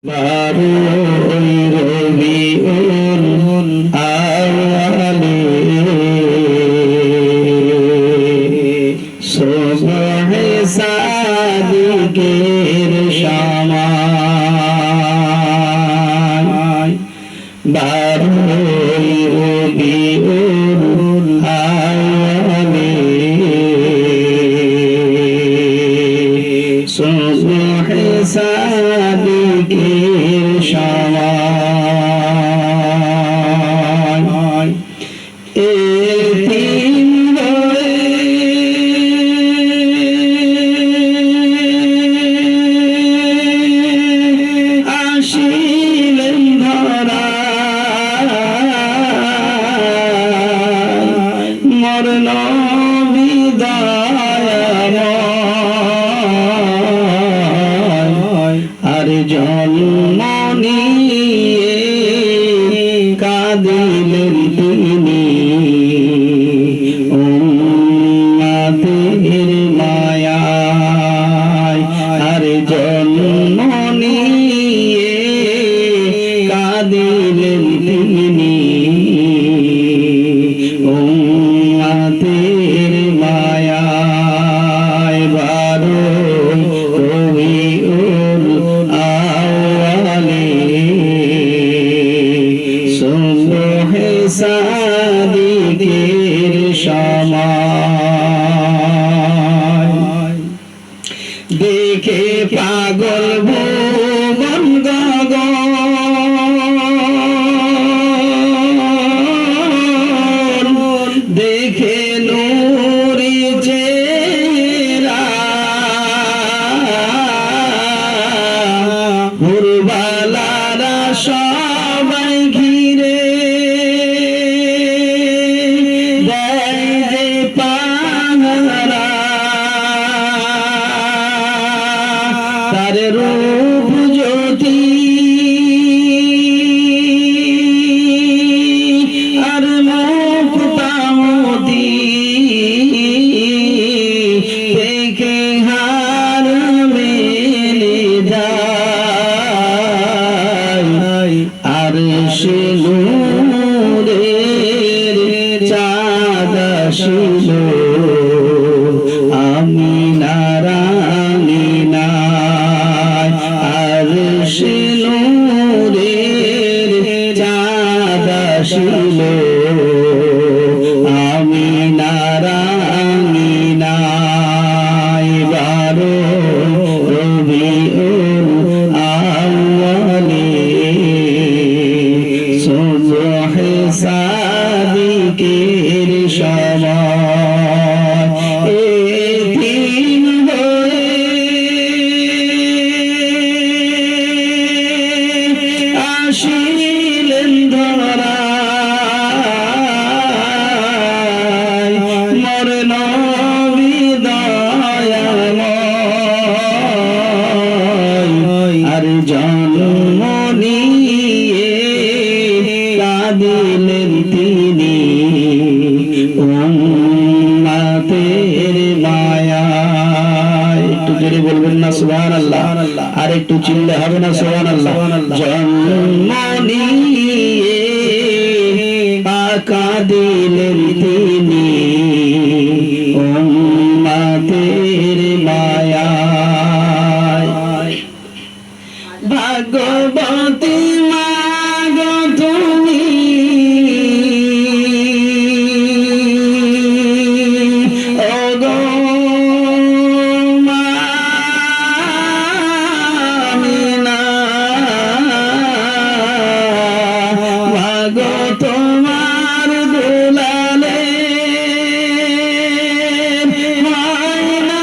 বারোই রবিউল আউয়ালে সুবহে সাদিকের সময় বারোই রবিউল আউয়ালে সুবহে সাদিকের সময় এতিম আসিলেন ধরায় মরণ বিদায় আর জন্ম নিয়ে কাঁদিলেন তিনি উম্মতের মায়ায় আর জন্ম নিয়ে কাঁদিলেন তিনি উম্মতের মায়ায় বারোই রবিউল আউয়ালে সুবহে সাদিকের সময় দেখে পাগল ভুবন গগন দেখে নূরি চেহারা ভোরবালারা সবাই ঘিরে দেয় যে পাহারা তার রূপ জ্যোতি আর মুক্তামতি দেখে হার মেলে যায় আর সে নূরের চাঁদ আসিল আমিনার আমিনায় আর সে নূরের চাঁদ আসিল আমিনার আমিনায় বারোই রবিউল আউয়ালে সুবহে সাদিকের সময় এতিম হয়ে আসিলেন ধরায় মরণ বিদায় আর জন্ম নিয়ে কাঁদিলেন তিনি উম্মতের মায়ায়। একটু জোরে বলবেন না সুবহানাল্লাহ, আর একটু চিল্লে হবে না সুবহানাল্লাহ। জন্ম নিয়ে কাঁদিলেন তিনি উম্মতের মায়ায়। ভাগ্যবতী মা গো তুমি ওগো মা আমিনা, ভাগ্য তোমার দুলালে মায়না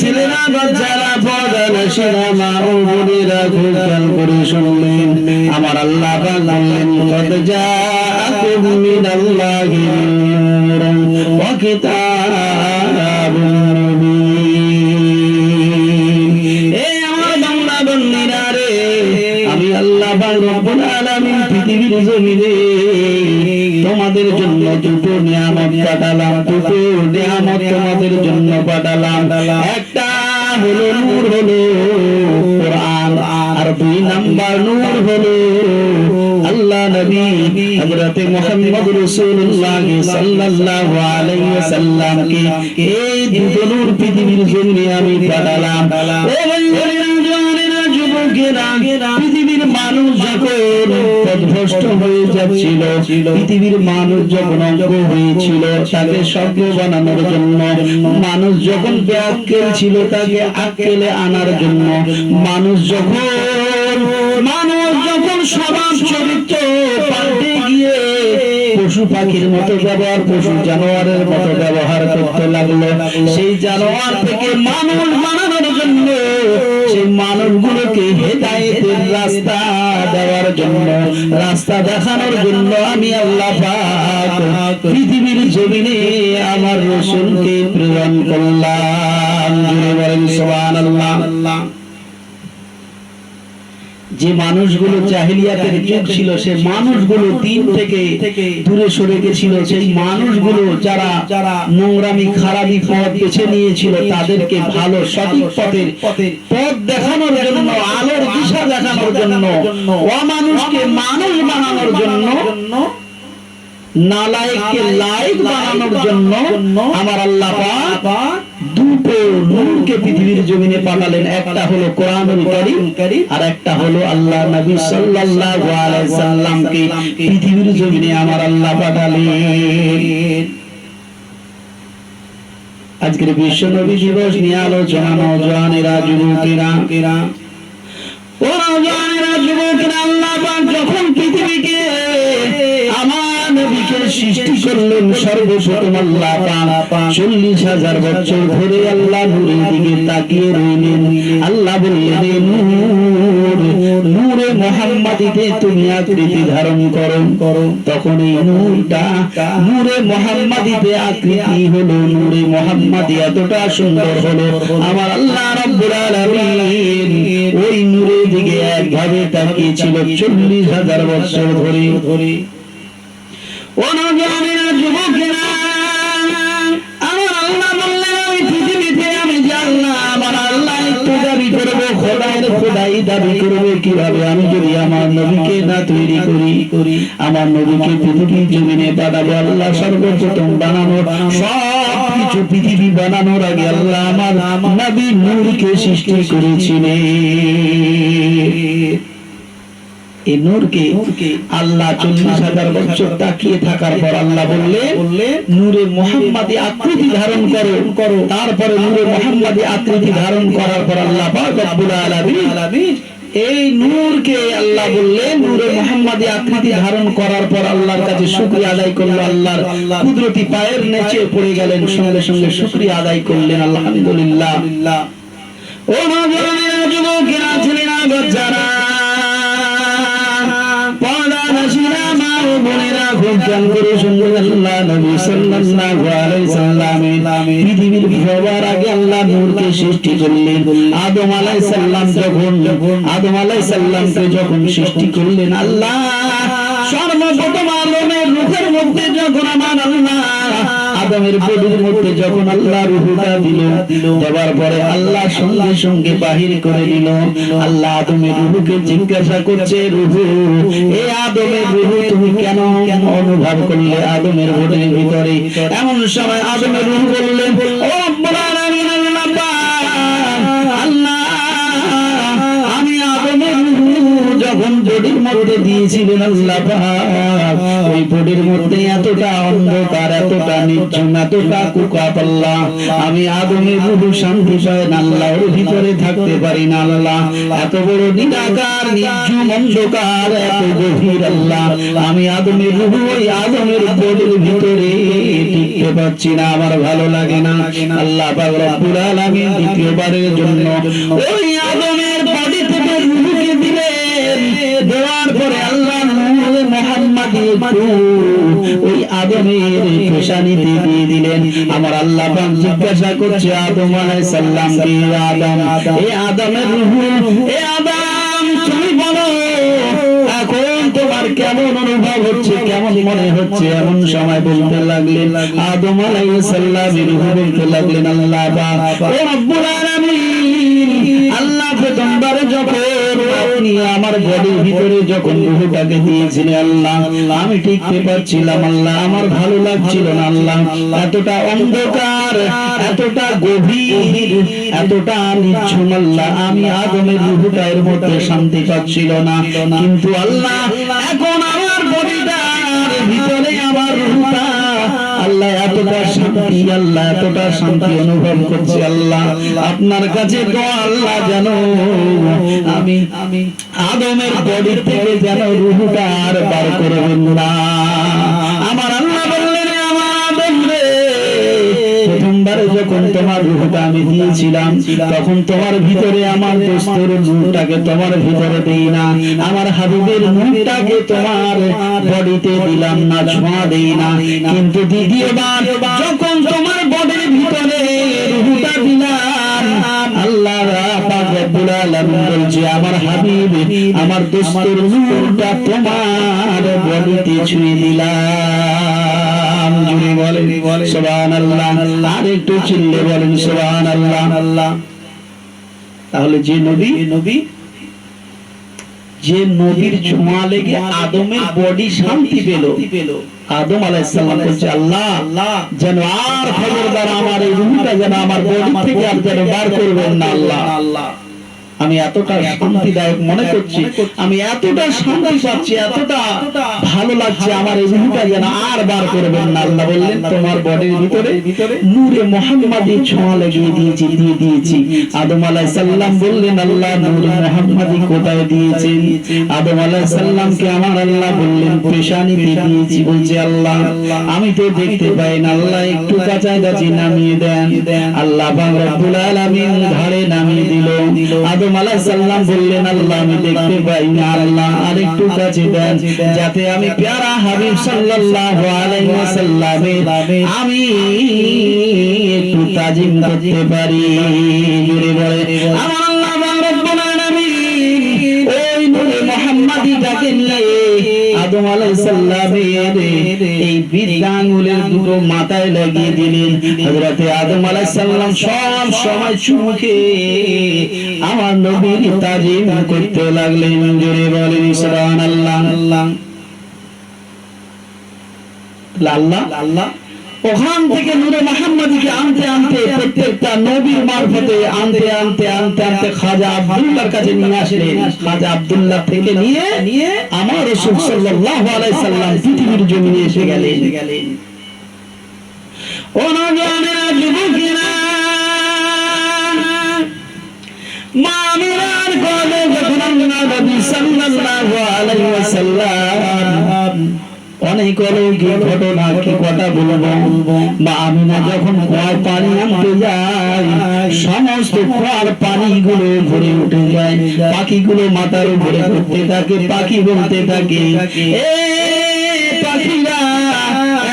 ছেলেরা বাচ্চারা পর্দা নশিরা মা ও বোনেরা খুব খেয়াল করে শুনলেন আমার আল্লাহ পাক বললেন কদ জাআকুম মিনাল্লাহি নূরুন ওয়া কিতাবুন মুবিন। এই আমার বান্দা বান্দীরা রে, আমি আল্লাহ পাক রব্বুল আলামিন পৃথিবীর জমিনে তোমাদের জন্য দুটো নিয়ামত পাঠালাম, দুটো নিয়ামত তোমাদের জন্য পাঠালাম। একটা হলো নূর, হলো কোরআন, আর দুই নাম্বার নূর হলো আল্লাহ নবী হযরত মুহাম্মদ রাসূলুল্লাহ সাল্লাল্লাহু আলাইহি ওয়াসাল্লামকে। এই দুটো নূর পৃথিবীর জমিনে আমি পাঠালাম। ও ভাইয়েরা, জওয়ানেরা, যুবকেরা, পৃথিবীর মানুষ যখন পথভ্রষ্ট হয়ে যাচ্ছিল, পৃথিবীর মানুষ যখন অজ্ঞ হয়েছিল তাকে সজ্ঞ বানানোর জন্য, মানুষ যখন বেআক্কেল ছিল তাকে আক্কেলে আনার জন্য, মানুষ যখন স্বভাব চরিত্র পাল্টে গিয়ে পশু পাখির মতো ব্যবহার, পশু জানোয়ারের মতো ব্যবহার করতে লাগলো, সেই জানোয়ার থেকে মানুষ বানানোর জন্য, সেই মানুষগুলোকে হেদায়েতের রাস্তা দেওয়ার জন্য, রাস্তা দেখানোর জন্য আমি আল্লাহ পাক পৃথিবীর জমিনে আমার রাসূলকে প্রেরণ করলাম। জোরে বলেন সুবহানাল্লাহ। যে মানুষগুলো জাহেলিয়াতের যুগ ছিল, সে মানুষগুলো দিন থেকে দূরে সরে গেছিল, সেই মানুষগুলো যারা নোংরামি খারাপি পথ বেছে নিয়েছিল তাদেরকে ভালো সঠিক পথ দেখানোর জন্য, আলোর দিশা দেখানোর জন্য, অমানুষকে মানুষ বানানোর জন্য, নালায়েককে লায়েক বানানোর জন্য আমার আল্লাহ পাক দুটো নূরকে পৃথিবীর জমিনে পাঠালেন। একটা হলো কোরআনুল কারীম, আর একটা হলো আল্লাহ নবী সাল্লাল্লাহু আলাইহি সাল্লামকে পৃথিবীর জমিনে আমার আল্লাহ পাঠালেন। আজকের বিশ্ব নবী দিবস নিয়ে আলোচনা, নওজওয়ানেরা, যুবকেরা, ও নওজওয়ানেরা, যুবকেরা, আল্লাহ পাক যখন পৃথিবীকে আমার নবীকে সৃষ্টি করলেন, সর্বপ্রথম আল্লাহ পাক 40,000 বছর ধরে আল্লাহ নূরের দিকে তাকিয়ে রইলেন। আল্লাহ বললেন, নূরে মুহাম্মাদিতে তুমি আকৃতি ধারণ করো। তখন এই নূরটা, নূরে মুহাম্মাদিতে আকৃতি হলো, নূরে মুহাম্মাদি এতটা সুন্দর হলো, আমার আল্লাহ রাব্বুল আলামিন ওই নূরের দিকে একভাবে তাকিয়ে ছিল 40,000 বছর ধরে। ও নওজওয়ানেরা, যুবকেরা, আমার আল্লাহ বললেন ওই পৃথিবীতে আমি জানলাম আমার আল্লাহ একটু দাবি করবো, খোদাই দাবি করবে কিভাবে? আমি যদি আমার নবীকে না তৈরি করি, আমার নবীকে পৃথিবীর জমিনে পাঠাবো। আল্লাহ সর্বপ্রথম বানানোর সবকিছু পৃথিবী বানানোর আগে আল্লাহ আমার নবী নূরকে সৃষ্টি করেছিলেন। এই নূরকে আল্লাহ 40,000 বছর তাকিয়ে থাকার পর আল্লাহ বললেন, নূরে মুহাম্মাদি আকৃতি ধারণ করো। তারপরে নূরে মুহাম্মাদি আকৃতি ধারণ করার পর আল্লাহ পাক রব্বুল আলামিন এই নূরকে আল্লাহ বললেন, নূরে মুহাম্মাদি আকৃতি ধারণ করার পর আল্লাহর কাছে শুকরিয়া আদায় করলো। আল্লাহর কুদরতি পায়ের নিচে পড়ে গেলেন, সঙ্গে সঙ্গে শুকরিয়া আদায় করলেন, আলহামদুলিল্লাহ। ও নওজওয়ানেরা, যুবকেরা, ছেলেরা, বাচ্চারা, পৃথিবীর সবার আগে আল্লাহ নূরকে সৃষ্টি করলেন। আদম আলাইহিস সালাম আদম আলাইহিস সালামকে যখন সৃষ্টি করলেন, আল্লাহ সর্বপ্রথম আদমের রূহের মধ্যে যখন আমার আল্লাহ আদমের বডির মধ্যে যখন আল্লাহ রূহটা দিল, দেওয়ার পরে আল্লাহ সঙ্গে সঙ্গে বাহির করে দিল। আল্লাহ আদমের রূহকে জিজ্ঞাসা করছে, রূহ, এই আদমের রূহ তুমি কেন অনুভব করলে আদমের বডির ভিতরে? এমন সময় আদমের রূহ বললেন, ও রব্বুল আলামিন, আল্লাহ, আমি আদমের রূহ যখন বডির মধ্যে দিয়ে দিয়েছিলেন আল্লাহ পাক, ওই বডির মধ্যে এতটা অন্ধকার, এতটা নির্জন, এতটা কুকাপ আল্লাহ, আমি আদমের রূহ শান্তি পায় না আল্লাহ, ওর ভিতরে থাকতে পারি না আল্লাহ, এত বড় নিরাকার নির্জন অন্ধকার, এত গভীর আল্লাহ, আমি আদমের রূহ ওই আদমের বডির ভিতরে টিকতে পারছি না, আমার ভালো লাগে না। আল্লাহ পাক রব্বুল আলামিন দ্বিতীয়বারের জন্য ওই আদমের বডি থেকে রূহকে দিলেন, দেওয়ার পরে আল্লাহ নূর মুহাম্মাদি ওই আদমের পেশানিতে দিয়ে দিলেন। আমার আল্লাহ পাক জিজ্ঞাসা করছে আদম আলাইহিস সালাম কে, আদম, এই আদমের রূহ, এই আদম তুমি বলো এখন তোমার কেমন অনুভব হচ্ছে, কেমন মনে হচ্ছে? এমন সময় বলতে লাগলেন আদম আলাইহিস সালামের রূহ বলতে লাগলেন আল্লাহ পাক ও রব্বুল আলামিন, আল্লাহ প্রথমবার যখন আপনি আমার বডির ভিতরে যখন রূহটাকে দিয়েছিলেন আল্লাহ, আমি টিকতে পারছিলাম আল্লাহ, আমার ভালো লাগছিল না আল্লাহ, এতটা অন্ধকার, এতটা গভীর, এতটা নির্জন আল্লাহ, আমি আদমের রূহটা এর মধ্যে শান্তি পাচ্ছিল না। কিন্তু আল্লাহ এখন আমার বডিটার ভিতরে আমার রূহটা আল্লাহ এতটা শান্তি, আল্লাহ এতটা শান্তি অনুভব করছি আল্লাহ, আপনার কাছে দোয়া আল্লাহ যেন আমি আদমের বডি থেকে যেন রূহটা আর বার করবেন না। আমার আল্লাহ বললেন আমার আদম রে, প্রথমবারে যখন তোমার রূহটা আমি দিয়েছিলাম তখন তোমার ভিতরে আমার দোস্তের নূরটাকে তোমার ভিতরে দেই না, আমার হাবিবের নূরটাকে তোমার বডিতে দিলাম না, ছোঁয়া দেই না, কিন্তু দ্বিতীয়বার যখন তোমার বডির ভিতরে রূহটা দিলাম আল্লাহ পাক রব্বুল আলামিন বলছে আমার হাবিব, আমার দোস্তের নূরটা তোমার বডিতে ছুঁয়ে দিলাম। জুড়ে বলেন সুবহানাল্লাহ, আর একটু চিল্লে বলেন সুবহানাল্লাহ। তাহলে যে নবীর ছোঁয়া লেগে আদমের বডি শান্তি পেল, আদম আলাইহিস সালাম বলছে আল্লাহ যেন আর খবরদার আমার এই রূহটা যেন আমার বডি থেকে আর যেন বার করবেন না আল্লাহ, আমি এতটা শান্তিদায়ক মনে করছি, আমি এতটা শান্তি পাচ্ছি, এতটা ভালো লাগছে, আমার এই রূহটা যেন আর বার করবেন না। আল্লাহ বললেন তোমার বডির ভিতরে নূরে মুহাম্মাদি ছোঁয়া লাগিয়ে দিয়েছি। আদম আলাইহিস সালাম বললেন আল্লাহ নূরে মুহাম্মাদি কোথায় দিয়েছেন? আদম আলাইহিস সালামকে আমার আল্লাহ বললেন পেশানিতে দিয়েছি। বলছে আল্লাহ আমি তো দেখতে পাই না, আল্লাহ একটু কাছাকাছি নামিয়ে দেন। আল্লাহ পাক রব্বুল আলামিন ঘাড়ে নামিয়ে দিল। আদম আলাইহিস সালাম বললেন আল্লাহ আমি দেখতে পাই না, আল্লাহ আরেকটু কাছে দেন যাতে আমি প্যারা হাবিব সাল্লাল্লাহু আলাইহি ওয়াসাল্লামের আমি একটু তাজিম করতে পারি। জোরে বলে আমার আল্লাহ রব্বুল আলামিন ওই নূরে মুহাম্মাদিটাকে নিয়ে আদম আলাইহিস সালামের এই বৃদ্ধ আঙ্গুলের দুটো মাথায় লাগিয়ে দিলেন। হযরত আদম আলাইহিস সালাম সব সময় চুমুকে আমার নবীর তাজিম করতে লাগলেন। জোরে বলেন সুবহানাল্লাহ। আল্লাহ ওখান থেকে নূরে মুহাম্মাদিকে আনতে আনতে প্রত্যেকটা নবীর মারফতে আনতে আনতে আনতে আনতে খাজা আব্দুল্লাহর কাছে নিয়ে আসলেন। খাজা আব্দুল্লাহ থেকে নিয়ে আমার রাসূল সাল্লাল্লাহু আলাইহি সাল্লাম পৃথিবীর জমিনে এসে গেলেন। ও নওজওয়ানেরা, যুবকেরা, মা আমিনার কোলে যখন নবী সাল্লাল্লাহু আলাইহি ওয়াসাল্লাম অনেক অলৌকিক ঘটনা কি কথা বলবো। মা আমিনা যখন কুয়ার পানি আনতে যায় সমস্ত কুয়ার পানিগুলো ভরে উঠে যায়, পাখিগুলো মাথার উপরে ঘুরতে থাকে, পাখি বলতে থাকে এ পাখিরা,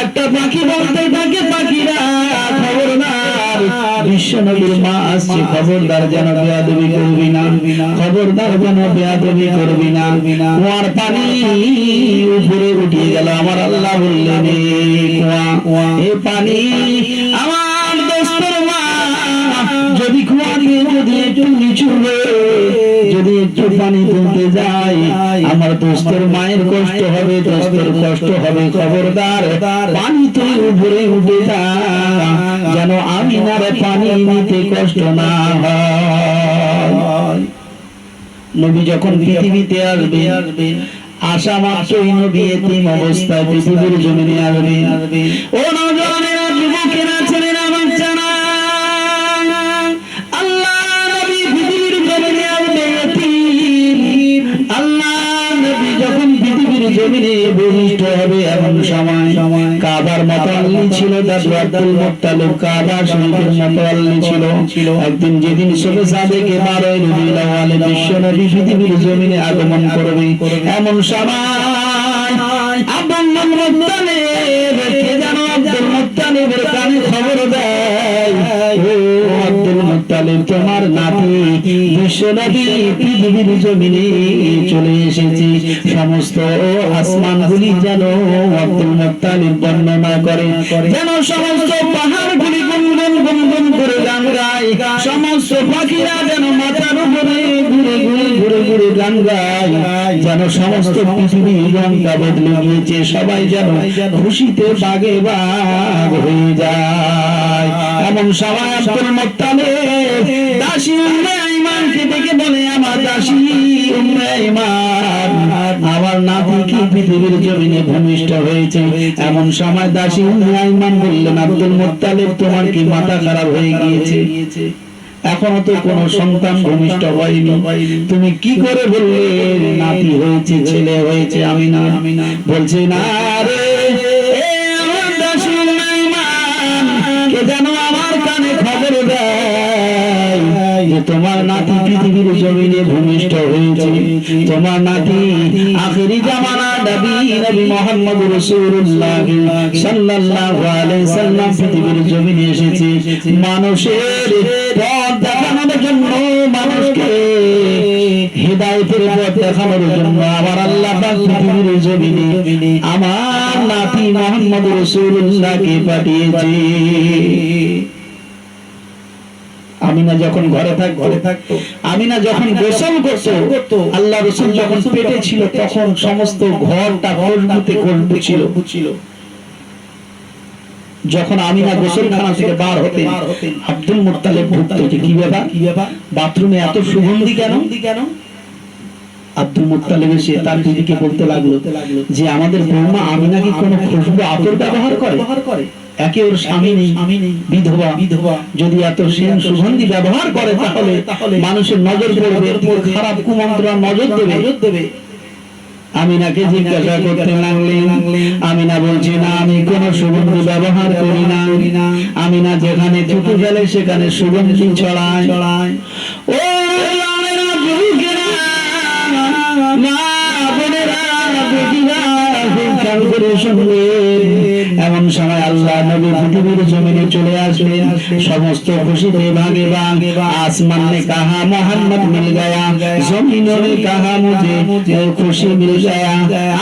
একটা পাখি বলতে থাকে পাখিরা খবরদার বিশ্বনবীর মা আসছে, খবরদার যেন বেয়াদবি করবি না, খবরদার যেন বেয়াদবি করবি না। কুয়ার পানি উপরে উঠে গেল। আমার আল্লাহ বললেন কুয়া এ পানি আমার দোস্তের মা যদি কুয়াকে যদি একটু নিচু যদি একটু পানি তুলতে যায় আমার দোস্তের মায়ের কষ্ট হবে, দোস্তের কষ্ট হবে, খবরদার পানি তুই উপরে উঠে যা যেন আমিনার পানি নিতে কষ্ট না হয়। নবী যখন পৃথিবীতে আসবেন আশা মাত্রই নবী এতিম অবস্থায় পৃথিবীর জমিনে আসবে। ও নওজওয়ানেরা, যুবকেরা, ছেলেরা, বাচ্চারা, আল্লাহ নবী পৃথিবীর জমিনে আসবে এতিম। আল্লাহ নবী যখন পৃথিবীর জমিনে ভূমিষ্ঠ হবে এমন সময় কাবার মতোয়াল্লি ছিল দাদু আব্দুল মুত্তালিব, কাবা শরীফের মতোয়াল্লি ছিল। একদিন যেদিন শবে সাদেকে 12 রবিউল আউয়ালে বিশ্ব নবী পৃথিবীর জমিনে আগমন করবে এমন সময় আব্দুল মুত্তালিব কে যেন আব্দুল মুত্তালিবের কানে খবর দেয়, ও আব্দুল মুত্তালিব, তোমার নাতি বিশ্ব নবী পৃথিবীর জমিনে চলে এসেছে। সমস্ত আসমানগুলি যেন আব্দুল মুত্তালিব বর্ণনা করে, যেন সমস্ত পাহাড়গুলি গুনগুন গুনগুন করে গান গায়, সমস্ত পাখিরা যেন মাথার উপরে ঘুরে ঘুরে ঘুরে ঘুরে গান গায়, যেন সমস্ত পৃথিবীর রংটা বদলে গিয়েছে, সবাই যেন খুশিতে বাগে বাগ হয়ে যায়। এমন সময় আব্দুল মুত্তালিব দাসী উম্মে আইমানকে ডেকে বলে, আমার দাসী উম্মে আইমান, আমার নাতি কি পৃথিবীর জমিনে ভূমিষ্ঠ হয়েছে। এমন সময় দাসী উম্মে আইমান বললেন, আব্দুল মুত্তালিব, তোমার কি মাথা খারাপ হয়ে গিয়েছে? এখনো তো কোনো সন্তান ভূমিষ্ঠ হয়নি, তুমি কি করে বললে নাতি হয়েছে, ছেলে হয়েছে? আমি না বলছি না রে, আমার দাসী উম্মে আইমান কে যেন আমার কানে খবর দেয় যে তোমার নাতি পৃথিবীর জমিনে ভূমিষ্ঠ হয়েছে, তোমার নাতি আখেরি জামানা নবী মুহাম্মদ রাসূলুল্লাহ সাল্লাল্লাহু আলাইহি সাল্লাম পৃথিবীর জমিনে এসেছে মানুষের পথ দেখানোর জন্য, মানুষকে হিদায়াতের পথ দেখানোর জন্য। আমার আল্লাহ পাক পৃথিবীর জমিনে আমার নাতি মুহাম্মদ রাসূলুল্লাহকে পাঠিয়েছে। আমিনা যখন ঘরে থাকতো, আমিনা যখন গোসল করতো, আল্লাহ রাসূল যখন পেটে ছিল তখন সমস্ত ঘরটা খুশবুতে ছিল। যখন আমিনা গোসলখানা থেকে বার হতেন, আব্দুল মুত্তালিব ঢুকতো, কি ব্যাপার বাথরুমে এত সুগন্ধি কেন? আব্দুল মুত্তালিব এসে তার দিদিকে বলতে লাগলো যে আমাদের বৌমা আমিনা কি কোনো খুশবু আতর ব্যবহার করে? একে ওর স্বামী নেই, বিধবা, যদি এত সেন সুগন্ধি ব্যবহার করে তাহলে মানুষের নজর পড়বে, খারাপ কুমন্ত্রণা নজর দেবে। আমিনাকে জিজ্ঞাসা করতে লাগলেন, আমিনা বলছে না, আমি কোন সুগন্ধি ব্যবহার করি না। আমিনা যেখানে থুতু ফেলে সেখানে সুগন্ধি ছড়ায়। ও এমন সময় আল্লাহ নবী পৃথিবীর জমিনে চলে আসলেন, সমস্ত খুশিতে ভাগে ভাগে। আসমান ने कहा मोहम्मद मिल गया, जमीनों ने कहा मुझे खुशी मिल गया।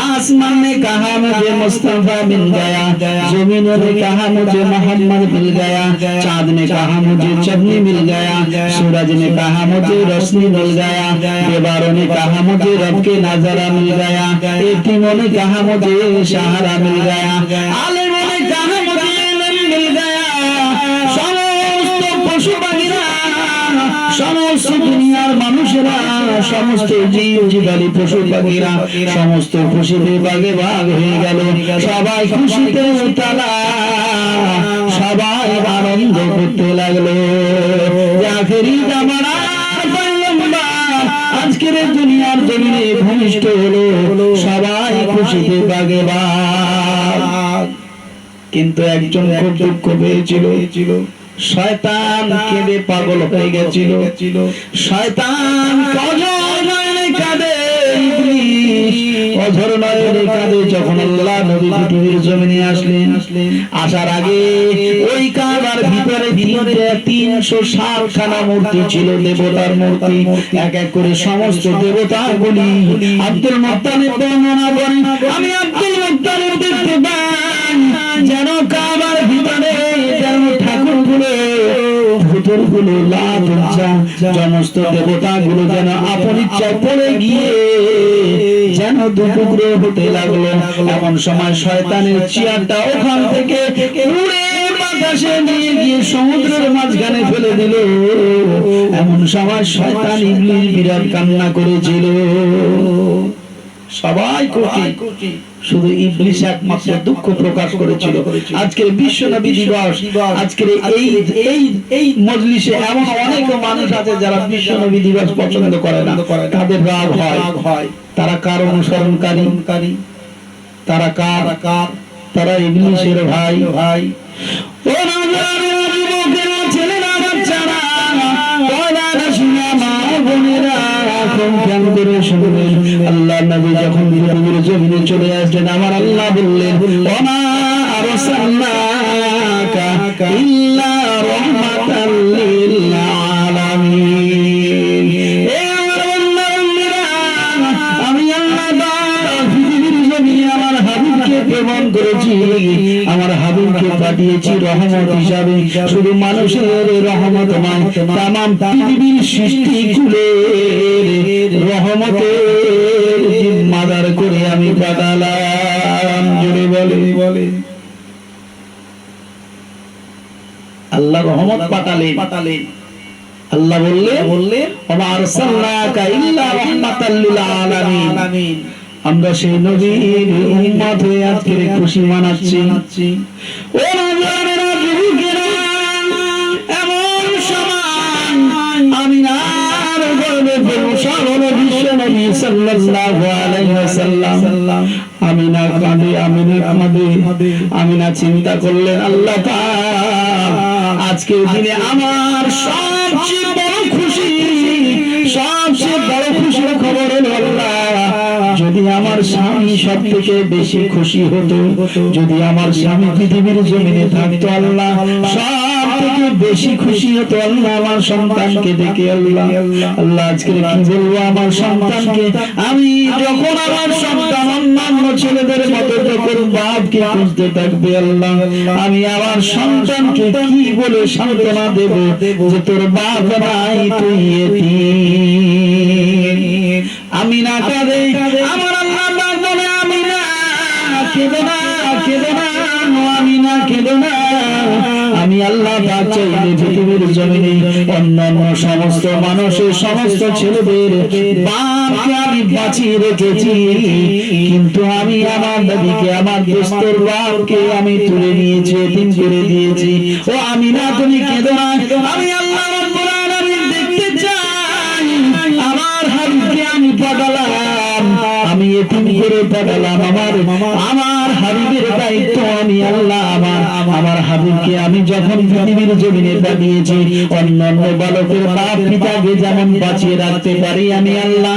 आसमान ने कहा मुझे मुस्तफा मिल गया, जमीनों ने कहा मुझे मोहम्मद मिल गया। चांद ने कहा मुझे चंदनी मिल गया, सूरज ने कहा मुझे रोशनी मिल गया। दीवारों ने कहा मुझे रब के नजारा मिल गया, यतीमों ने कहा मुझे सहारा मिल गया, आलिमों ने कहा मुझे इल्म मिल गया। समस्त पशु पाखिरा, समस्त दुनियार মানুষেরা, সমস্ত জীব জীবালী পশু পাখিরা সমস্ত খুশিতে ভাগে ভাগ হয়ে গেল। সবাই খুশিতে উতালা, সবাই আনন্দ করতে লাগলো। আখেরি জামানার পয়গম্বর আজকের দুনিয়ার জমিনে ভূমিষ্ঠ হলো, সবাই খুশিতে ভাগে ভাগ। কিন্তু একজন খুব দুঃখ পেয়েছিল, শয়তান কেঁদে পাগল হয়ে গেছিল। শয়তান অঝর নয়নে কাঁদে, অঝর নয়নে কাঁদে। যখন আল্লাহ নবী পৃথিবীর জমিনে আসলেন, আসার আগে ওই কাবার ভিতরে 360 খানা মূর্তি ছিল, দেবতার মূর্তি। এক এক করে সমস্ত দেবতাগুলি আব্দুল মুত্তালিব বর্ণনা করেন, আমি আব্দুল মুত্তালিব দেখতে পাই যেন কাবার ভিতরে যেন ঠাকুরগুলো, ভূতরগুলো, লাত সমস্ত দেবতাগুলো যেন আপন ইচ্ছা পড়ে গিয়ে যেন দুটুকরো হতে লাগলো। এমন সময় শয়তানের চেয়ারটা ওখান থেকে উড়ে বাতাসে নিয়ে গিয়ে সমুদ্রের মাঝখানে ফেলে দিল। এমন সময় শয়তান ইবলিস বিরাট কান্না করেছিল। সবাই খুশি, শুধু ইবলিস একমাত্র দুঃখ প্রকাশ করেছিল। আজকের বিশ্ব নবী দিবস, আজকের এই মজলিসে এমন অনেক মানুষ আছে যারা বিশ্ব নবী দিবস পছন্দ করে না, তাদের রাগ হয়। তারা কার অনুসরণকারী, তারা তারা ইবলিসের ভাই। ও নওজওয়ানেরা, যুবকেরা, ছেলেরা, বাচ্চারা, পয়লারা, শুনে মা বোনেরা, ধ্যান করে শুনবেন। আল্লাহ নবী যখন পৃথিবীর জমিনে চলে আসলেন, আমার আল্লাহ বললেন, ওমা আরসালনাকা ইল্লা রাহমাতাল লিল আলামিন। এ আমার বান্দারা, আমি আল্লাহ পৃথিবীর জমিনে আমার হাবিবকে প্রেরণ করেছি, আমার হাবিবকে পাঠিয়েছি রহমত হিসাবে। শুধু মানুষের রহমত নয়, তামাম পৃথিবীর সৃষ্টি কুলে রহমতের জিম্মাদার করে আমি পাঠালাম। জোরে বলে আল্লাহ রহমত পাঠালেন। আল্লাহ বললেন, ওমা আরসালনাকা ইল্লা রাহমাতাল লিল আলামিন। আমরা সেই নবীর উম্মত হয়ে আজকে খুশি মানাচ্ছি। ও নওজওয়ানেরা, যুবকেরা, এমন সময় আমিনার গর্ভে প্রবেশ হলো বিশ্ব নবী সাল্লাল্লাহু আলাইহি ওয়াসাল্লাম। আমিনা কাঁদে, আমিনা চিন্তা করলেন, আল্লাহ পাক, আজকের দিনে আমার সবচেয়ে বড় খুশির খবর হলো, আল্লাহ, যদি আমার স্বামী সব থেকে বেশি খুশি হতো, যদি আমার স্বামী পৃথিবীর জমিনে থাকতো, আল্লাহ সব থেকে বেশি খুশি হতো, আল্লাহ আমার সন্তানকে দেখে। আল্লাহ আজকে কি বলবো আমার সন্তানকে, আমি যখন আমার সন্তান অন্যান্য ছেলেদের মতো যখন বাপকে খুঁজতে থাকবে, আল্লাহ আমি আমার সন্তানকে কি বলে সান্ত্বনা দেব যে তোর বাপ নাই, তুই এতিম। আমিনা কাঁদে, আমার আল্লাহ বলে, আমিনা কেঁদো না, আমিনা কেঁদো না। আমি আল্লাহ পাক চাইলে পৃথিবীর জমিনে অন্যান্য সমস্ত মানুষের, সমস্ত ছেলেদের বাপকে আমি বাঁচিয়ে রেখেছি, কিন্তু আমি আমার নবীকে, আমার দোস্তের বাপকে আমি তুলে নিয়েছি, এতিম করে দিয়েছি। ও আমিনা, তুমি কেঁদো না। আমি আল্লাহ রাব্বুল আলামিন দেখতে চাই, আমার হাবিবকে আমি পাঠালাম, আমি এতিম করে পাঠালাম। আমার হাবিবের দায়িত্ব আমি আল্লাহ, আমার হাবিবকে আমি যখন পৃথিবীর জমিনে পাঠিয়েছি, অন্যান্য বালকের বাপ পিতাকে যেমন বাঁচিয়ে রাখতে পারি আমি আল্লাহ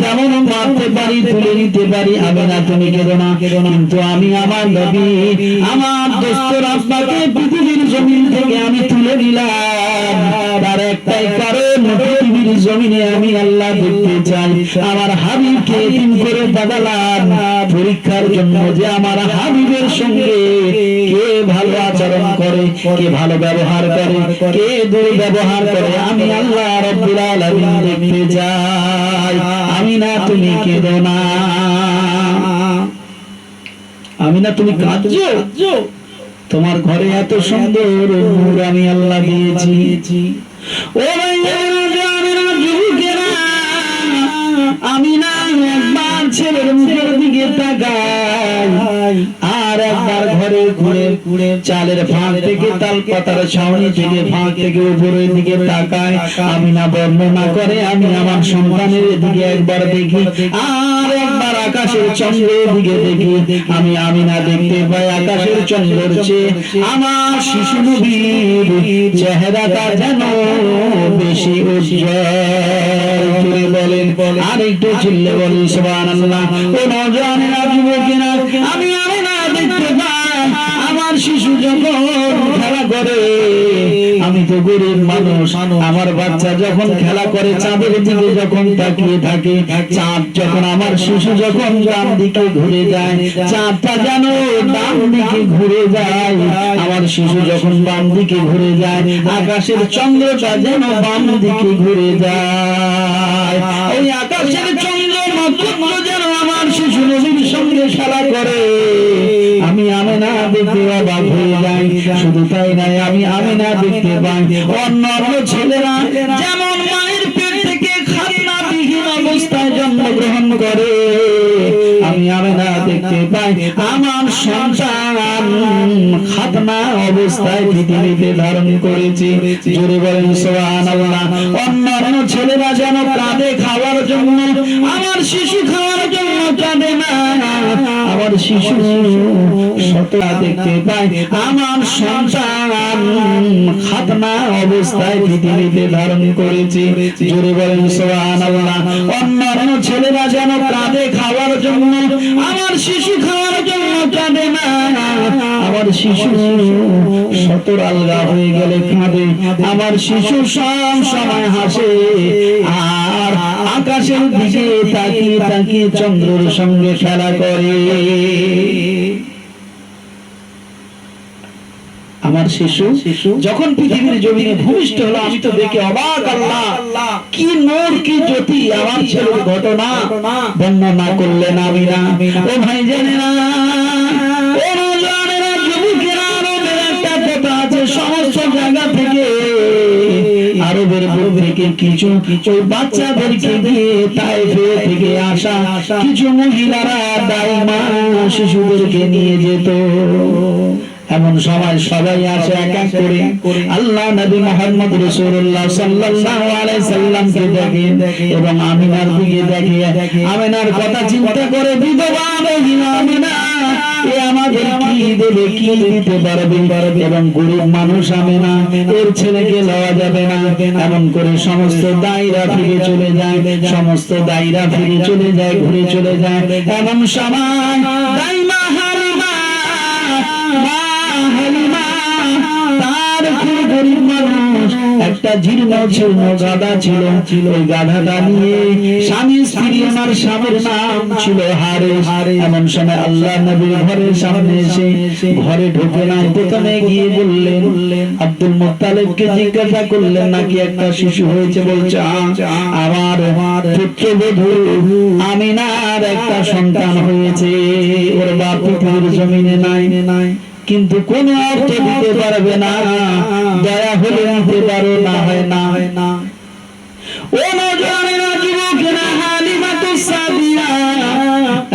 তেমন মারতে পারি, তুলে নিতে পারি। আমি না, তুমি কেঁদো না। কিন্তু আমি আমার নবী, আমার দোস্তের আব্বাকে পৃথিবীর জমিন থেকে আমি তুলে নিলাম, তার একটাই কারণ, পৃথিবীর জমিনে আমি আল্লাহ দেখতে চাই আমার হাবিবকে এতিম করে পাঠালাম পরীক্ষার জন্য, যে আমার হাবিবের সঙ্গে কে ভালো আচরণ করে, কে ভালো ব্যবহার করে, কে দুর্ব্যবহার করে, আমি আল্লাহ রাব্বুল আলামিন দেখতে চাই। আমিনা, তুমি কেঁদো না। আমিনা, তুমি কাঁদছো? তোমার ঘরে এত সুন্দর নূর আমি আল্লাহ দিয়েছি। ও আমিনা একবার ছেলের মুখের দিকে তাকায়, আর একবার ঘরে ঘুরে চালের ফাঁক থেকে, তাল পাতার ছাউনি থেকে, ফাঁক থেকে উপরের দিকে তাকায়। আমিনা বর্ণনা করে, আমি আমার সন্তানের দিকে একবার দেখি, আর একবার আকাশের চন্দ্রের দিকে দেখি। আমি আমিনা দেখতে পাই আকাশের চন্দ্রের চেয়ে আমার শিশু নবীর চেহারাটা যেন বেশি উজ্জ্বল। বলেন, আর একটু চিল্লে বলি সুবহানাল্লাহ। ও নওজওয়ানেরা, যুবকেরা, আমি আমিনা দেখতে পাই আমার শিশু যখন খেলা করে, আমি তো গরিব মানুষ, আমার বাচ্চা যখন খেলা করে চাঁদের দিকে যখন তাকিয়ে থাকে, চাঁদ যখন, আমার শিশু যখন ডান দিকে ঘুরে যায়, চাঁদটা যেন ডান দিকে ঘুরে যায়, আমার শিশু যখন বাম দিকে ঘুরে যায়, আকাশের চন্দ্রটা যেন বাম দিকে ঘুরে যায়। ওই আকাশের চন্দ্র নক্ষত্র যেন আমার শিশু নবীর সঙ্গে খেলা করে, আমি আমিনা দেখতে অবাক হয়ে যাই। শুধু তাই নাই, আমি আমিনা দেখতে পাই অন্যান্য ছেলেরা যেমন মায়ের পেট থেকে খাতনাবিহীন অবস্থায় জন্মগ্রহণ করে আমি আমেনা দেখতে পাই আমার সন্তান খাতনা অবস্থায় পৃথিবীতে ধারণ করেছে। জোরে বলেন সুবহানাল্লাহ। অন্যান্য ছেলেরা যেন কাঁদে খাওয়ার জন্য, আমার শিশু খাওয়ার জন্য কাঁদে না। আমার শিশু সততা দেখতে পাই আমার সন্তান খাতনা অবস্থায় পৃথিবীতে ধারণ করেছে। জোরে বলেন সুবহানাল্লাহ। অন্যান্য ছেলেরা যেন কাঁদে খাওয়ার জন্য, আমার শিশু খাওয়ার জন্য কাঁদে না। আমার শিশু সতর আলগা হয়ে গেলে কাঁদে, আমার শিশু সব সময় হাসে আর আকাশের দিকে তাকিয়ে তাকিয়ে চন্দ্রের সঙ্গে খেলা করে। আমার শিশু যখন পৃথিবীর জমিনে ভূমিষ্ঠ হলো, আমি তো দেখে অবাক, আল্লাহ কি নূর কি জ্যোতি। আমার ছেলের ঘটনা বর্ণনা করলেন আমি না। ও ভাই জানে না, ও নওজওয়ানেরা, যুবকেরা, আরবের একটা কথা আছে, সমস্ত জায়গা থেকে আরবের বুক থেকে কিছু কিছু বাচ্চাদেরকে দিয়ে তায়েফে থেকে আসা কিছু মহিলারা দাইমা শিশুদেরকে নিয়ে যেত। এমন সময় সবাই আসে এক এক করে আল্লাহ নবী মুহাম্মদ রাসূলুল্লাহ সাল্লাল্লাহু আলাইহি সাল্লামকে দেখে এবং আমিনার দিকে দেখে। আমিনার কথা চিন্তা করে বিধবা মহিলা আমিনা এ আমাদের কি দেবে, কি দিতে পারবে, এবং গরিব মানুষ আমিনা, এর ছেলেকে লওয়া যাবে না। এমন করে সমস্ত দায়রা ফিরে চলে যায়, সমস্ত দায়রা ফিরে চলে যায়, ঘুরে চলে যায়। এমন সময় দাইমা হালিমা তার খুব গরিব মানুষ, একটা জীর্ণ জীর্ণ গাধা ছিল। ওই গাধাটা নিয়ে স্বামী স্ত্রী, আমার স্বামীর নাম ছিল হারেস। এমন সময় আল্লাহ নবীর ঘরের সামনে এসে ঘরে ঢোকে নাই, প্রথমে গিয়ে বললেন আব্দুল মুত্তালিবকে জিজ্ঞাসা করলেন নাকি একটা শিশু হয়েছে। বলছে আমার পুত্রবধূ আমিনার একটা সন্তান হয়েছে, ওর বাপ পৃথিবীর জমিনে নাই, কিন্তু কোন অর্থ দিতে পারবে না, দয়া হলে দিতে পারো, না হয় না। ও নওজওয়ানেরা, যুবকেরা, হালিমাতুস সাদিয়া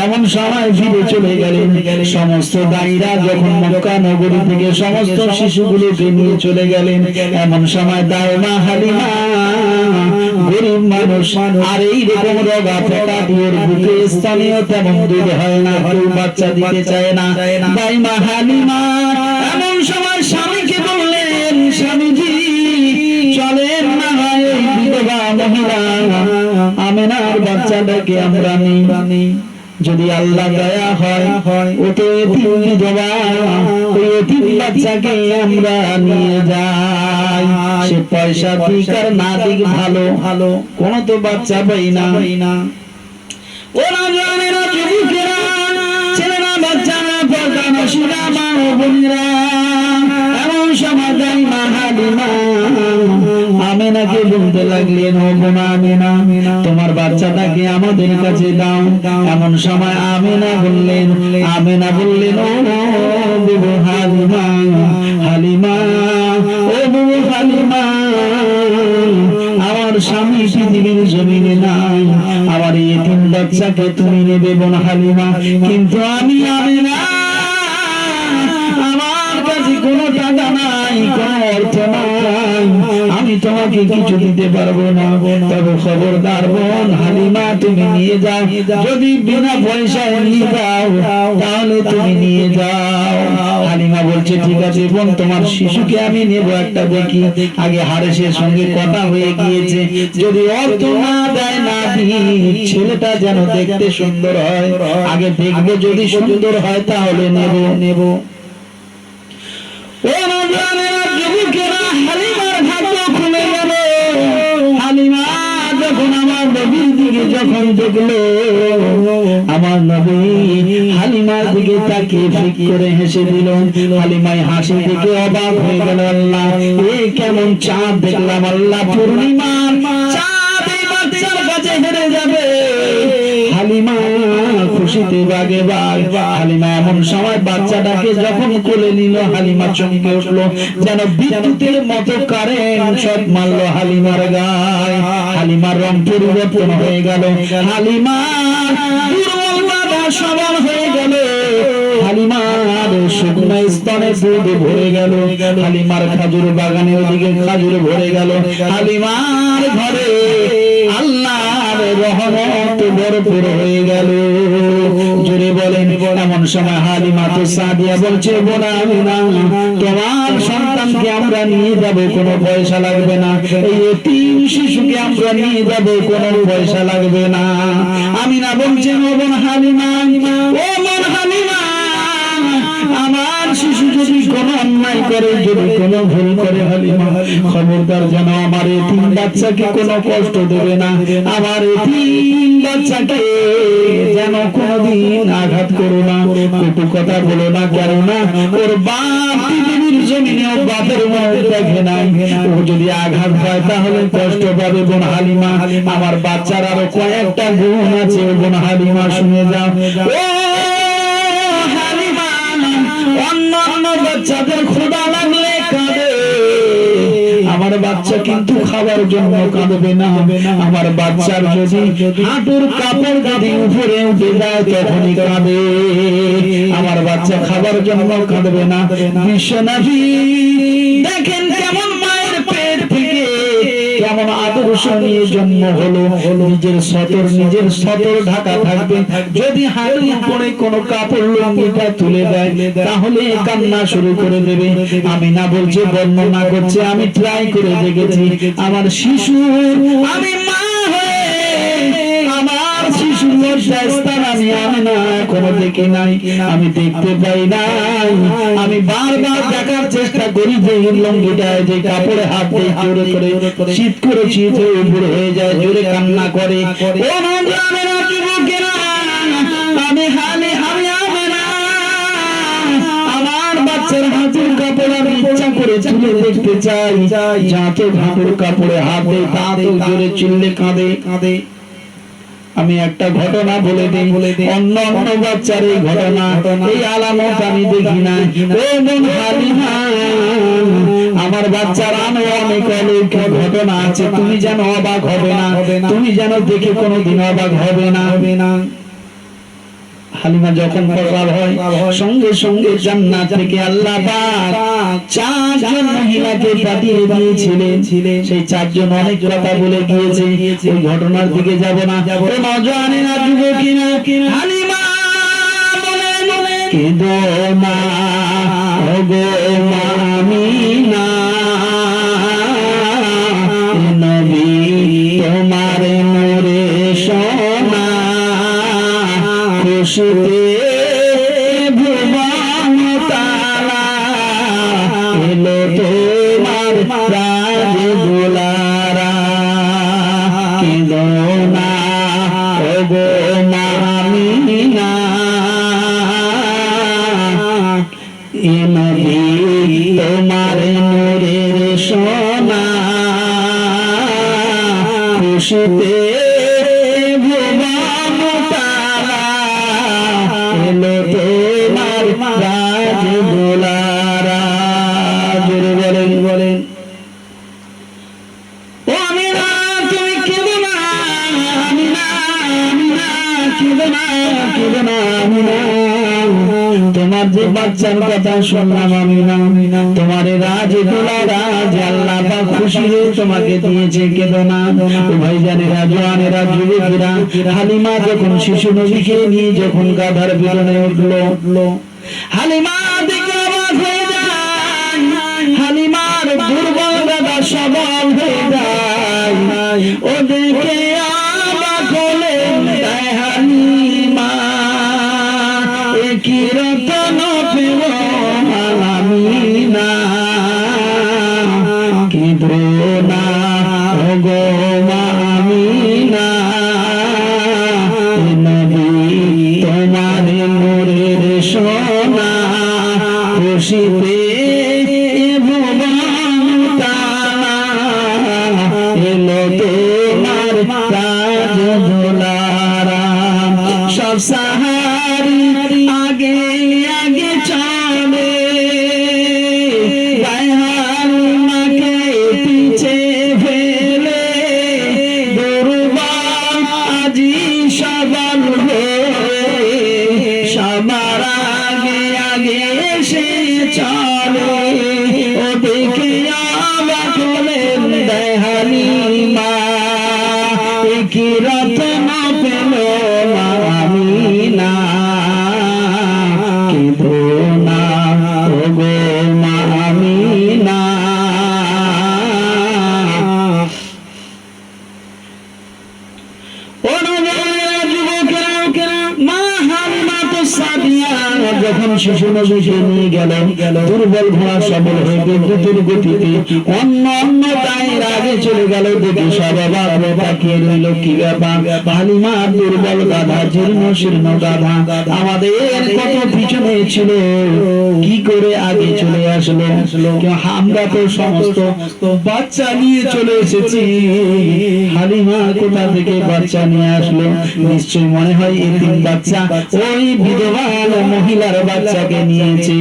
এমন সময় ফিরে চলে গেলেন। সমস্ত দায়রা যখন মক্কা নগরী থেকে সমস্ত শিশুগুলোকে নিয়ে চলে গেলেন, এমন সময় দাইমা হালিমা গরিব মানুষ, আর এইরকম রোগা ফেটা দিয়ে বুকে স্থানীয় তেমন দুধ হয় না, কেউ বাচ্চা দিতে চায় না। দাইমা হালিমা এমন সময় স্বামীকে বললেন, স্বামীজি চলেন না হয় এই বিধবা মহিলা আমিনার বাচ্চাটাকে আমরা নিই, যদি আল্লাহ দয়া হয় ও তো এতিম বিধবা, ওই এতিম বাচ্চাকে আমরা নিয়ে যাই। সে পয়সা দিক আর না দিক ভালো, কোন তো বাচ্চা পাই না। ও নওজওয়ানেরা, যুবকেরা, ছেলেরা, বাচ্চারা, পর্দা নশিরা মা ও বোনেরা, এমন সময় দাইমা হালিমা আমিনাকে বলতে লাগলেন, ও বোন আমিনা, তোমার বাচ্চাটাকে আমাদের কাছে দাও। এমন সময় আমিনা বললেন, ও বুবু হালিমা, ও বুবু হালিমা, আমার স্বামী পৃথিবীর জমিনে নাই, আমার এতিম বাচ্চাকে তুমি নেবে বোন হালিমা, কিন্তু আমি আমিনা, আমার কাছে কোনো টাকা নাই, কোনো অর্থ নাই, আমি তোমাকে কিছু দিতে পারবো না। তবে খবরদার বোন হালিমা, তুমি নিয়ে যাও, যদি বিনা পয়সায় নিয়ে যাও তাহলে তুমি নিয়ে যাও। হালিমা বলছে ঠিক আছে বোন, তোমার শিশুকে আমি নেবো, একটা দেখি। আগে হারেসের সঙ্গে কথা হয়ে গিয়েছে, যদি অর্থ না দেয় না দিই, ছেলেটা যেন দেখতে সুন্দর হয়, আগে দেখবো, যদি সুন্দর হয় তাহলে নেব। ও নওজওয়ানেরা, যুবকেরা, হালিমার ভাগ্য খুলে গেল। হালিমা যখন আমার নবীর দিকে যখন দেখলো, আমার নবী হালিমার দিকে তাকিয়ে ফিক করে হেসে দিল। হালিমাই হাসি দেখে অবাক হয়ে গেল, আল্লাহ এ কেমন চাঁদ দেখলাম, আল্লাহ পূর্ণিমার চাঁদ এই বাচ্চার কাছে হেরে যাবে। হালিমা খুশিতে বাগে বাগ। হালিমা এমন সময় বাচ্চাটাকে যখন কোলে নিল, হালিমা চমকে উঠলো, যেন বিদ্যুতের মতো কারেন্ট শট মারলো হালিমার গায়ে। হালিমা হালিমার রং পরিবর্তন হয়ে গেল, হালিমা দুর্বল বাবা সবল হয়ে গেল, হালিমার শুকনো স্তনে দুধ ভরে গেল, হালিমার খাজুর বাগানে ওদিকে খাজুর ভরে গেল, হালিমার ঘরে আল্লাহর রহমত ভরপুর হয়ে গেল। জোরে বলেন। এমন সময় হালিমা তো সাদিয়া বলছে, বোনা আমিনা, তোমার সন্তানকে আমরা নিয়ে যাব, কোনো পয়সা লাগবে না, এই এতিম শিশুকে আমরা নিয়ে যাব, কোনো পয়সা লাগবে না। আমিনা বলছে, ও বোন হালিমা, ও বোন হালিমা, আমার শিশু যদি কোনো অন্যায় করে, যদি কোনো ভুল করে, হালিমা খবরদার যেন আমার এতিম বাচ্চাকে কোনো কষ্ট দেবে না, আমার এতিম বাচ্চাকে যেন কোনদিন আঘাত করো না, কটু কথা বলো না, করো না। ওর বাপ পৃথিবীর জমিনে ও বাপের মুখ দেখে নাই, ও যদি আঘাত পায় তাহলে কষ্ট পাবে। বোন হালিমা, আমার বাচ্চার আরো কয়েকটা গুণ আছে, বোন হালিমা শুনে যাও। ও হালিমা, অন্যান্য বাচ্চাদের ক্ষুধা লাগলে কাঁদে, আমার বাচ্চা কিন্তু খাবার জন্য কাঁদবে না। আমার বাচ্চার যদি হাঁটুর কাপড় যদি উপরে উঠে যায় তখনই কাঁদে, আমার বাচ্চা খাবার জন্য কাঁদবে না। বিশ্বনবী দেখেন কেমন মায়ের পেট থেকে কেমন আদর্শ নিয়ে জন্ম হলো। নিজের সতর ঢাকা থাকবে, যদি হাঁটুর উপরে কোনো কাপড় লুঙ্গিটা তুলে দেয় তাহলে কান্না শুরু করে দেবে। আমি না বলছি, বর্ণনা করছে, আমি ট্রাই করে দেখেছি। আমার শিশু, আমি মা হয়ে আমার শিশুর লজ্জাস্থান আমি না কোনো দেখি নাই, আমি দেখতে পাই নাই। আমি বারবার দেখার চেষ্টা করি যে লুঙ্গিটায় যে কাপড়ে হাত দিয়ে জোরে করে শীত করে শীত হয়ে উপরে হয়ে যায়, জোরে কান্না করে। আমি আমার বাচ্চার হাতের কাপড় আমি ইচ্ছা করে তুলে দেখতে চাই, যাতে হাতের কাপড়ে হাত দেয় তাতে জোরে চিল্লে কাঁদে। আমি একটা ঘটনা বলে দিই, অন্য বাচ্চার এই ঘটনা, এই আলামত আমি দেখি না। ও বোন হালিমা, আমার বাচ্চার আরো অনেক অলৌকিক ঘটনা আছে, তুমি যেন অবাক হবে না, তুমি যেন দেখে কোনোদিন অবাক হবে না। হালিমা যখন প্রসব হয় সঙ্গে সঙ্গে জান্নাত থেকে আল্লাহ পাক চারজন মহিলাকে পাঠিয়ে দিয়েছিলেন। সেই চারজন অনেক কথা বলে গিয়েছে, ওই ঘটনার দিকে যাব না। ও নওজওয়ানেরা, যুবকেরা, হালিমা বলেন, কেঁদো না ওগো আমিনা, নবী তোমার নূরে সোনা, খুশিতে ভুবন তারা এলো তোমার রাজ দুলারা, কেঁদো না ওগো আমিনা, এ নবী তোমার নূরের সোনা, খুশিতে তোমার যে বাচ্চার কথা শুনলাম আমিনা, তোমার রাজ দুলারাজ আল্লাহ পাক খুশি হয়ে তোমাকে দিয়েছে, কেঁদো না। ভাইজানেরা, জওয়ানেরা, যুবকেরা, হালিমা যখন শিশু নবীকে নিয়ে যখন গাধার পিছনে উঠলো, হালিমা দেখে অবাক হয়ে যায়, হালিমার দুর্বল গাধা সবল হয়ে যায়। ও দেখে অবাক হলেন হালিমা, কি রতন পেল আমিনা, কেঁদো না ওগো আমিনা, নবী তোমার নূরের সোনা, খুশিতে ভুবন তারা এলো তোমার রাজ দুলারা। সব সাহারি আগে আগে চলে, হালিমাকে পিছে ফেলে কি রত্ন পেল মা আমিনা, কেঁদো না ওগো মা আমিনা। যখন শিশু নবীকে নিয়ে গেল, দুর্বল ঘোড়া সবল হয়ে বিদ্যুতের গতিতে অন্য দায়ের আগে চলে গেল। দেখে সব অবাক হয়ে তাকিয়ে রইল, কি ব্যাপার? হালিমার দুর্বল গাধা, জীর্ণ শীর্ণ গাধা আমাদের কত পিছনে ছিল, কি করে আগে চলে আসলো? আমরা তো সমস্ত বাচ্চা নিয়ে চলে এসেছি, হালিমা কোথা থেকে বাচ্চা নিয়ে আসলো? নিশ্চয় মনে হয় এতিম বাচ্চা, ওই বিধবা মহিলার বাচ্চাকে নিয়েছে।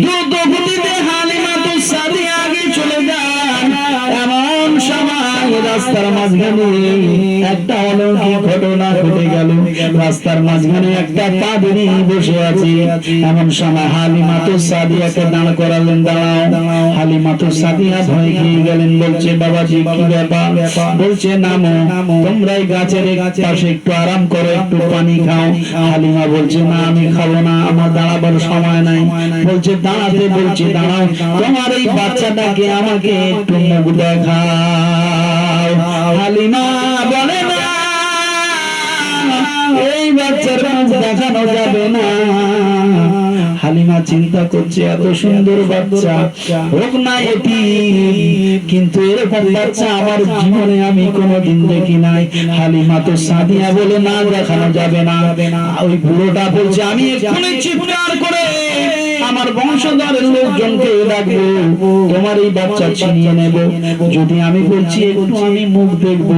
দ্রুত গতিতে হালিমা তো সাথে আগে চলে যান। এমন সময় রাস্তার মাঝখানে একটা অলৌকিক ঘটনা ঘটে গেল। রাস্তার মাঝখানে একটা পাদ্রী বসে আছে। এমন সময় হালিমা তো সাদিয়াকে দাঁড় করালেন। দাঁড়াও। হালিমা তো সাদিয়া ভয় খেয়ে গেলেন। বলছে, বাবাজি কি ব্যাপার? বলছে, নামো, তোমরা এই গাছের পাশে একটু আরাম করো, একটু পানি খাও। হালিমা বলছে, না আমি খাবো না, আমার দাঁড়াবার সময় নাই। বলছে, দাঁড়াতে বলছে, দাঁড়াও, তোমার এই বাচ্চাটাকে আমাকে একটু মুখ দেখাও। হালিমা বলে, না, এই বাচ্চার মুখ দেখানো যাবে না। হালিমা চিন্তা করছে, এত সুন্দর বাচ্চা হোক না এটি, কিন্তু এরকম বাচ্চা আমার জীবনে আমি কোনোদিন দেখি নাই। হালিমা তো সাদিয়া বলে, না, দেখানো যাবে না। ওই বুড়োটা বলছে, আমি এক্ষুনি চিৎকার করে আমার বংশধরের লোকজনকে ডাকবো, তোমার এই বাচ্চা ছিনিয়ে নেব। যদি আমি বলছি একটু আমি মুখ দেখবো,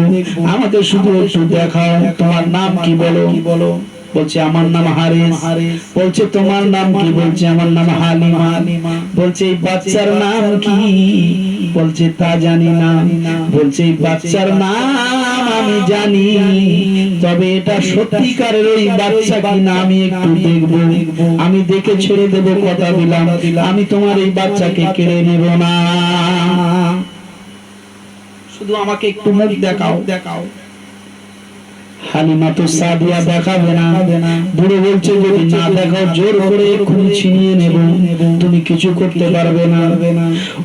আমাকে শুধু একটু দেখাও। তোমার নাম কি বলো? বলছে, আমার নাম হারিস। বলছে, তোমার নাম কি? বলছে, আমার নাম হালিমা। বলছে, এই বাচ্চার নাম কি? বলছে, তা জানি না। বলছে, এই বাচ্চার নাম আমি জানি, তবে এটা সত্যিকারের ওই বাচ্চা কি না আমি একটু দেখবো। আমি দেখে ছেড়ে দেবো, কথা দিলাম, আমি তোমার এই বাচ্চাকে কেড়ে নেব না, শুধু আমাকে একটু মুখ দেখাও। হালিমা তো সাদিয়া দেখাবে না। বুড়ো বলছে, যদি না দেখাও জোর করে এক্ষুনি ছিনিয়ে নেব, তুমি কিছু করতে পারবে না।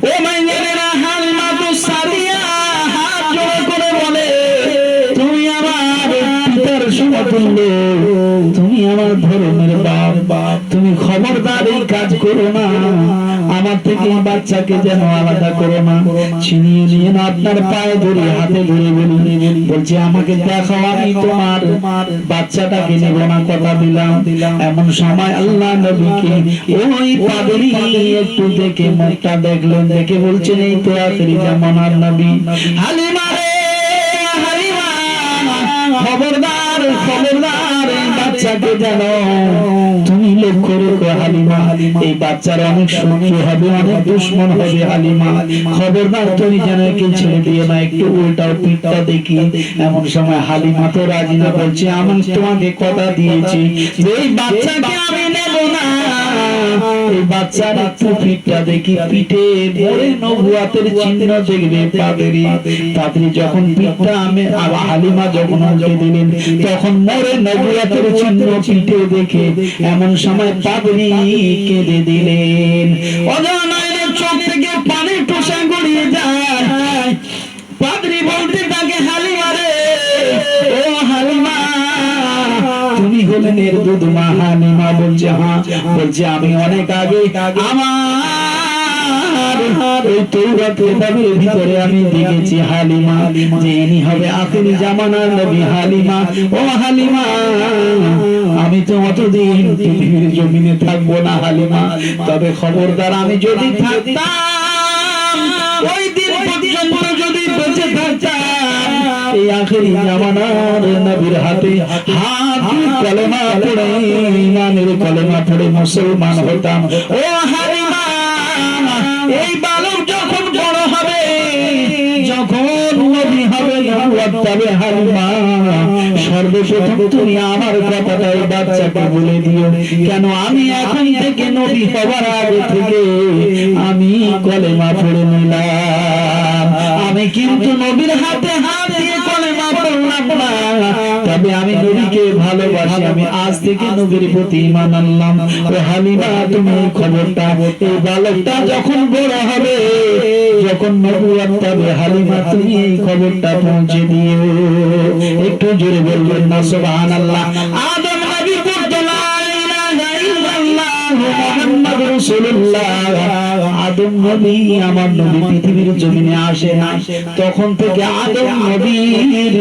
ও মাইয়েরা, হালিমা তো সাদিয়া হাত জোড় করে বলে, তুমি আমার পিতার সমতুল্য, তুমি আমার ধর্মের বাপ, তুমি খবরদার এই কাজ করো না, আমার থেকে বাচ্চাকে যেন আলাদা করো না, ছিনিয়ে নিয়ে না আপনার পায়ে ধরে হাতে ধরে বলি। বলছে, আমাকে দেখাও, আমি তোমার বাচ্চাটাকে নেব না, কথা দিলাম। এমন সময় আল্লাহ নবীকে ওই পাদ্রী একটু দেখে মুখটা দেখলেন, দেখে বলছেন, এই তো আখেরি জামানার নবী। হালিমা রে, হালিমা, খবরদার, খবরদার, এই বাচ্চাকে জানো তুমি লক্ষ্য রেখো। হালিমা, এই বাচ্চার অনেক শত্রু হবে, অনেক দুশ্মন হবে। হালিমা, খবরদার, তুমি যেন একে ছেড়ে দিও না, একটু উল্টাও পিঠটা দেখি। এমন সময় হালিমা তো রাজি না। বলছে, আমি তোমাকে কথা দিয়েছি যে এই বাচ্চাকে আমি নেব না, এই বাচ্চার একটু পিঠটা দেখি, পিঠে মোরে নবুয়াতের চিহ্ন দেখবে পাদ্রী। যখন পিঠটা আমি হালিমা যখন উল্টে দিলেন, তখন মোরে নবুয়াতের চিহ্ন পিঠে দেখে এমন সময় পাদ্রী কেঁদে দিলেন। অজানায় চোখ থেকে পানির টোসা গড়িয়ে যায়। পাদ্রী বলতে থাকে, হালিমা রে, ও হালিমা, তুমি হলেন এর দুধ মা? হালিমা বলছে, হ্যাঁ। বলছে, আমি অনেক আগে আমার ওই তৌরাত কিতাবের ভিতরে আমি দেখেছি হালিমা, যে ইনি হবে আখিরি জামানার নবী। হালিমা, ও হালিমা, আমি তো অতদিন পৃথিবীর জমিনে থাকবো না হালিমা, তবে খবরদার, আমি যদি থাকতাম, ওই দিন পর্যন্ত যদি বেঁচে থাকতাম, এই আখিরি জামানার নবীর হাতে হাত কলেমা পড়ে, ইমানের কলেমা পড়ে মুসলমান হতাম। ও হালিমা, এই বালক যখন বড় হবে, যখন নবী হবে, তবে হালিমা, সর্বপ্রথম তুমি আমার কথাটা এই বাচ্চাকে বলে দিও। কেন, আমি এখন থেকে নবী হবার আগে থেকে আমি কলেমা পড়ে নিলাম, আমি কিন্তু নবীর হাতে হাত দিয়ে কলেমা বললাম না, তবে আমি নবীকে ভালোবাসি, আমি আজ থেকে নবীর প্রতি ঈমান আনলাম। ও হালিমা, তুমি এই খবরটা, এই বালকটা যখন বড় হবে, যখন নবুয়ত পাবে, হালিমা তুমি এই খবরটা পৌঁছে দিও। একটু জোরে বলবেন না সুবহানাল্লাহ। আদম নবী পড়তো লা ইলাহা ইল্লাল্লাহ মুহাম্মাদুর রাসূলুল্লাহ। আদম নবী, আমার নবী পৃথিবীর জমিনে আসে না, তখন থেকে আদম নবীর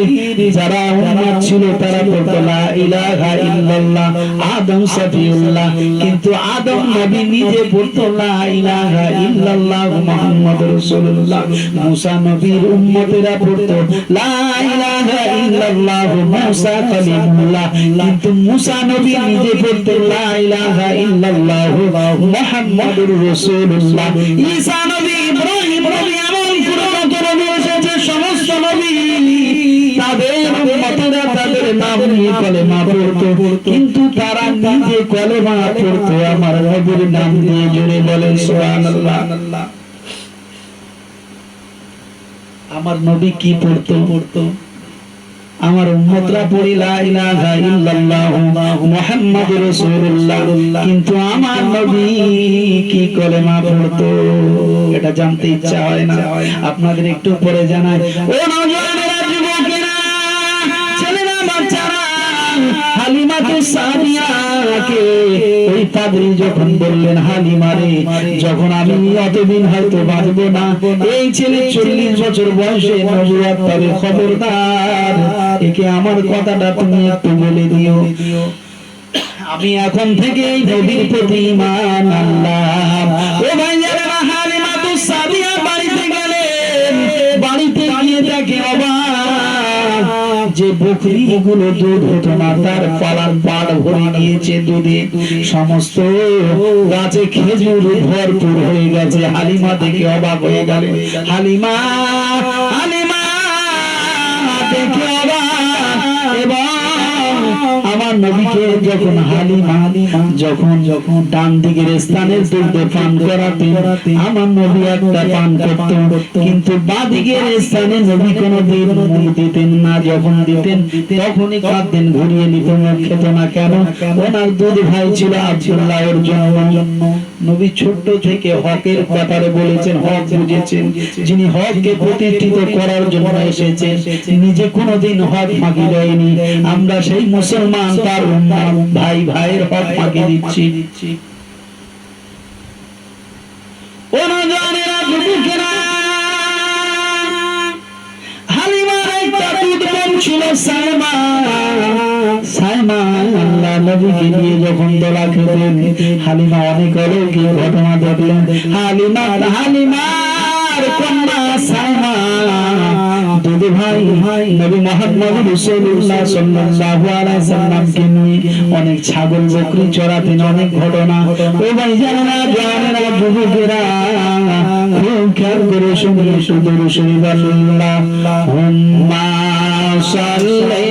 যারা উম্মত ছিল তারা পড়তো লা ইলাহা ইল্লাল্লাহ আদম সফিউল্লাহ। কিন্তু আদম নবী নিজে পড়তো লা ইলাহা ইল্লাল্লাহ মুহাম্মাদুর রাসূলুল্লাহ। মুসা নবীর উম্মতেরা পড়তো লা ইলাহা ইল্লাল্লাহ মুসা কালিমুল্লাহ। কিন্তু মুসা নবী নিজে পড়তো লা ইলাহা ইল্লাল্লাহ মুহাম্মাদুর রাসূলুল্লাহ। ঈসা নবী, ইব্রাহিম নবী, এমন পুরো নবী এসেছে, সমস্ত নবী তাদের উম্মতেরা তাদের নাম নিয়ে কলেমা পড়তো, কিন্তু তারা নিজে কলেমা পড়তো আমার নবীর নাম দিয়ে। জোরে বলেন সুবহানাল্লাহ। আমার নবী কি পড়তো? আমার উম্মতরা পড়ে লা ইলাহা ইল্লাল্লাহ মুহাম্মাদুর রাসূলুল্লাহ, কিন্তু আমার নবী কি কলেমা পড়তো? এটা জানতে ইচ্ছা হয় না? আপনাদের একটু পরে জানাই। ও নওজওয়ানেরা, যুবকেরা, ছেলেরা, বাচ্চারা, হালিমাতুস সাদিয়াকে ওই পাদ্রী যখন বললেন, হালিমা রে, যখন আমি অতদিন হয়তো বাঁচবো না, এই ছেলে 40 বছর বয়সে নবুয়ত পাবে, খবরদার একে আমার কথাটা তুমি একটু বলে দিও। আমি এখন থেকে এই নবীর প্রতি ঈমান আনলাম। ও ভাইজানেরা, হালিমাতুস সাদিয়া বাড়িতে গেলেন। বাড়িতে গিয়ে দেখে অবাক, যে বকরিগুলো দুধ হতো না, তার পালান পাড় ভরে গিয়েছে দুধে, সমস্ত গাছে খেজুর ভরপুর হয়ে গেছে। হালিমা দেখে অবাক হয়ে গেল। হালিমা দেখে অবাক। এবং আমার নবীকে যখন হালিমা যখন ডান দিকের স্থানের দুধ পান করাতেন, আমার নবী একটা পান করত, কিন্তু বাঁ দিকের স্থানে নবী কোনোদিন মুখ দিতেন না। যখন দিতেন তখনই কাঁদতেন, ঘুরিয়ে নিত, মুখ খেত না। কেন? ওনার দুধ ভাই ছিল আব্দুল্লাহ, ওর জন্য নবী ছোট্ট থেকে হকের ব্যাপারে বলেছেন, হক বুঝেছেন। যিনি হককে প্রতিষ্ঠিত করার জন্য এসেছেন, নিজে কোনোদিন হক মাগি দেয়নি। আমরা সেই মুসলমান, তার ভাই ভাইয়ের হক মাগি দিচ্ছি। ও নওজওয়ানেরা, যুবকেরা, হালিমার একটা দুধ বোন ছিল সাইমা। আল্লাহ নবীকে নিয়ে যখন দোলা খেতেন, হালিমা অনেক অলৌকিক ঘটনা দেখলেন। হালিমার কন্যা সাইমা দুধ ভাই নবী মুহাম্মদ রাসূলুল্লাহ সাল্লাল্লাহু আলাইহি ওয়াসাল্লামকে নিয়ে অনেক ছাগল বকরি চড়াতেন, অনেক ঘটনা। ও ভাইজানেরা, জওয়ানেরা, যুবকেরা, খুব খেয়াল করে শুনুন। শুধু রাসূলুল্লাহ, হুম্মা সাল্লি